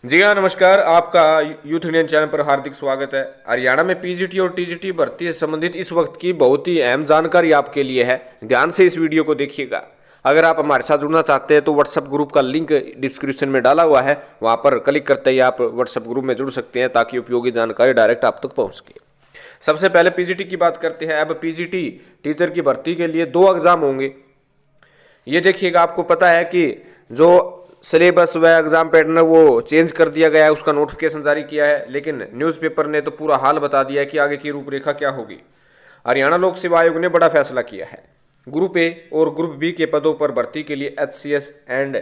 जी हाँ, नमस्कार। आपका यूथ इंडियन चैनल पर हार्दिक स्वागत है। हरियाणा में पीजीटी और टीजीटी भर्ती से संबंधित इस वक्त की बहुत ही अहम जानकारी आपके लिए है। ध्यान से इस वीडियो को देखिएगा। अगर आप हमारे साथ जुड़ना चाहते हैं तो व्हाट्सएप ग्रुप का लिंक डिस्क्रिप्शन में डाला हुआ है, वहाँ पर क्लिक करते ही आप व्हाट्सएप ग्रुप में जुड़ सकते हैं ताकि उपयोगी जानकारी डायरेक्ट आप तक पहुँच सके। सबसे पहले पीजीटी की बात करते हैं। अब पीजीटी टीचर की भर्ती के लिए 2 एग्जाम होंगे। ये देखिएगा, आपको पता है कि जो सिलेबस व एग्जाम पैटर्न वो चेंज कर दिया गया है, उसका नोटिफिकेशन जारी किया है, लेकिन न्यूज़पेपर ने तो पूरा हाल बता दिया है कि आगे की रूपरेखा क्या होगी। हरियाणा लोक सेवा आयोग ने बड़ा फैसला किया है। ग्रुप ए और ग्रुप बी के पदों पर भर्ती के लिए HCS एंड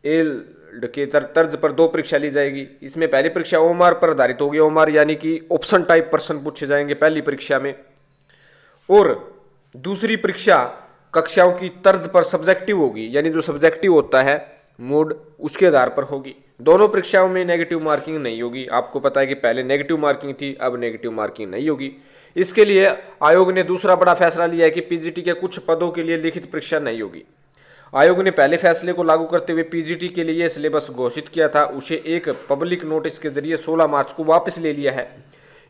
एल्ड के तर्ज पर 2 परीक्षा ली जाएगी। इसमें पहली परीक्षा ओएमआर पर आधारित होगी। ओएमआर यानी कि ऑप्शन टाइप प्रश्न पूछे जाएंगे पहली परीक्षा में, और दूसरी परीक्षा कक्षाओं की तर्ज पर सब्जेक्टिव होगी, यानी जो सब्जेक्टिव होता है मोड, उसके आधार पर होगी। दोनों परीक्षाओं में नेगेटिव मार्किंग नहीं होगी। आपको पता है कि पहले नेगेटिव मार्किंग थी, अब नेगेटिव मार्किंग नहीं होगी। इसके लिए आयोग ने दूसरा बड़ा फैसला लिया है कि पीजीटी के कुछ पदों के लिए लिखित परीक्षा नहीं होगी। आयोग ने पहले फैसले को लागू करते हुए पीजीटी के लिए सिलेबस घोषित किया था, उसे एक पब्लिक नोटिस के जरिए 16 मार्च को वापस ले लिया है।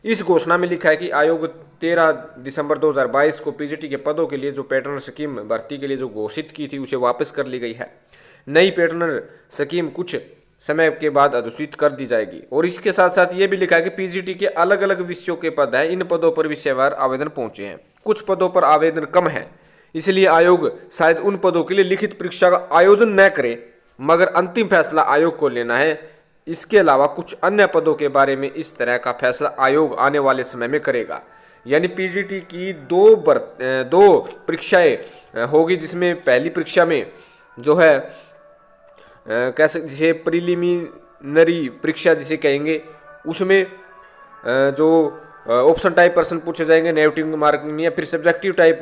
इस घोषणा में लिखा है कि आयोग 13 दिसंबर 2022 को पीजीटी के पदों के लिए जो पैटर्न स्कीम भर्ती के लिए जो घोषित की थी उसे वापस कर ली गई है। नई पैटर्न स्कीम कुछ समय के बाद अधिसूचित कर दी जाएगी। और इसके साथ साथ ये भी लिखा है कि पीजीटी के अलग अलग विषयों के पद हैं, इन पदों पर विषयवार आवेदन पहुंचे हैं। कुछ पदों पर आवेदन कम है, इसलिए आयोग शायद उन पदों के लिए लिखित परीक्षा का आयोजन न करे, मगर अंतिम फैसला आयोग को लेना है। इसके अलावा कुछ अन्य पदों के बारे में इस तरह का फैसला आयोग आने वाले समय में करेगा। यानी पीजीटी की 2 परीक्षाएं होगी, जिसमें पहली परीक्षा में जो है कैसे जिसे प्रिलिमिनरी परीक्षा जिसे कहेंगे, उसमें जो ऑप्शन टाइप प्रश्न पूछे जाएंगे, नेगेटिव मार्किंग नहीं है। फिर सब्जेक्टिव टाइप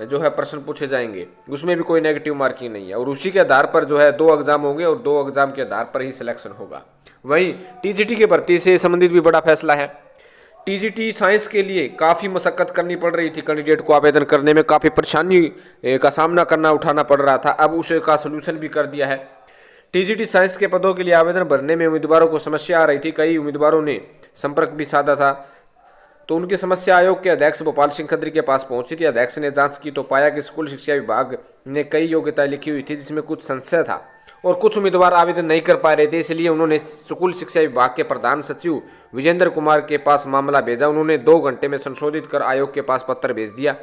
जो है प्रश्न पूछे जाएंगे, उसमें भी कोई नेगेटिव मार्किंग नहीं है। और उसी के आधार पर जो है 2 एग्जाम होंगे और 2 एग्जाम के आधार पर ही सिलेक्शन होगा। वहीं टीजीटी के भर्ती से संबंधित भी बड़ा फैसला है। टीजीटी साइंस के लिए काफ़ी मशक्कत करनी पड़ रही थी, कैंडिडेट को आवेदन करने में काफ़ी परेशानी का सामना उठाना पड़ रहा था, अब उसे का सोल्यूशन भी कर दिया है। टीजीटी साइंस के पदों के लिए आवेदन भरने में उम्मीदवारों को समस्या आ रही थी। कई उम्मीदवारों ने संपर्क भी साधा था, तो उनकी समस्या आयोग के अध्यक्ष भोपाल सिंह खत्री के पास पहुंची थी। अध्यक्ष ने जांच की तो पाया कि स्कूल शिक्षा विभाग ने कई योग्यताएं लिखी हुई थी जिसमें कुछ संशय था और कुछ उम्मीदवार आवेदन नहीं कर पा रहे थे। इसलिए उन्होंने स्कूल शिक्षा विभाग के प्रधान सचिव विजेंद्र कुमार के पास मामला भेजा। उन्होंने 2 घंटे में संशोधित कर आयोग के पास पत्र भेज दिया।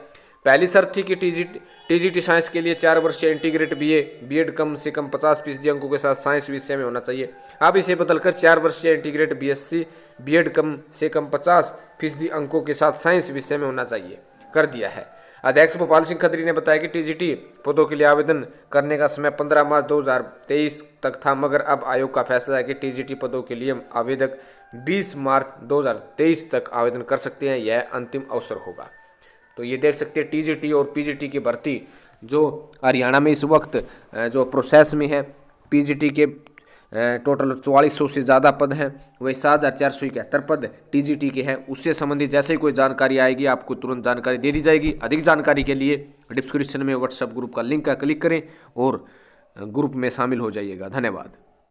पहली शर्त थी कि टीजीटी साइंस के लिए 4 वर्षीय इंटीग्रेट बीएड कम से कम 50% अंकों के साथ साइंस विषय में होना चाहिए। अब इसे बदलकर 4 वर्षीय इंटीग्रेट बीएससी बीएड कम से कम 50% अंकों के साथ साइंस विषय में होना चाहिए कर दिया है। अध्यक्ष भोपाल सिंह खत्री ने बताया कि टीजीटी पदों के लिए आवेदन करने का समय 15 मार्च 2023 तक था, मगर अब आयोग का फैसला है कि टीजीटी पदों के लिए आवेदक 20 मार्च 2023 तक आवेदन कर सकते हैं। यह अंतिम अवसर होगा। तो ये देख सकते हैं टीजीटी और पीजीटी की भर्ती जो हरियाणा में इस वक्त जो प्रोसेस में है। पीजीटी के टोटल 4400 से ज़्यादा पद हैं, वही 7471 पद टीजीटी के हैं। उससे संबंधित जैसे ही कोई जानकारी आएगी आपको तुरंत जानकारी दे दी जाएगी। अधिक जानकारी के लिए डिस्क्रिप्शन में व्हाट्सएप ग्रुप का लिंक है, क्लिक करें और ग्रुप में शामिल हो जाइएगा। धन्यवाद।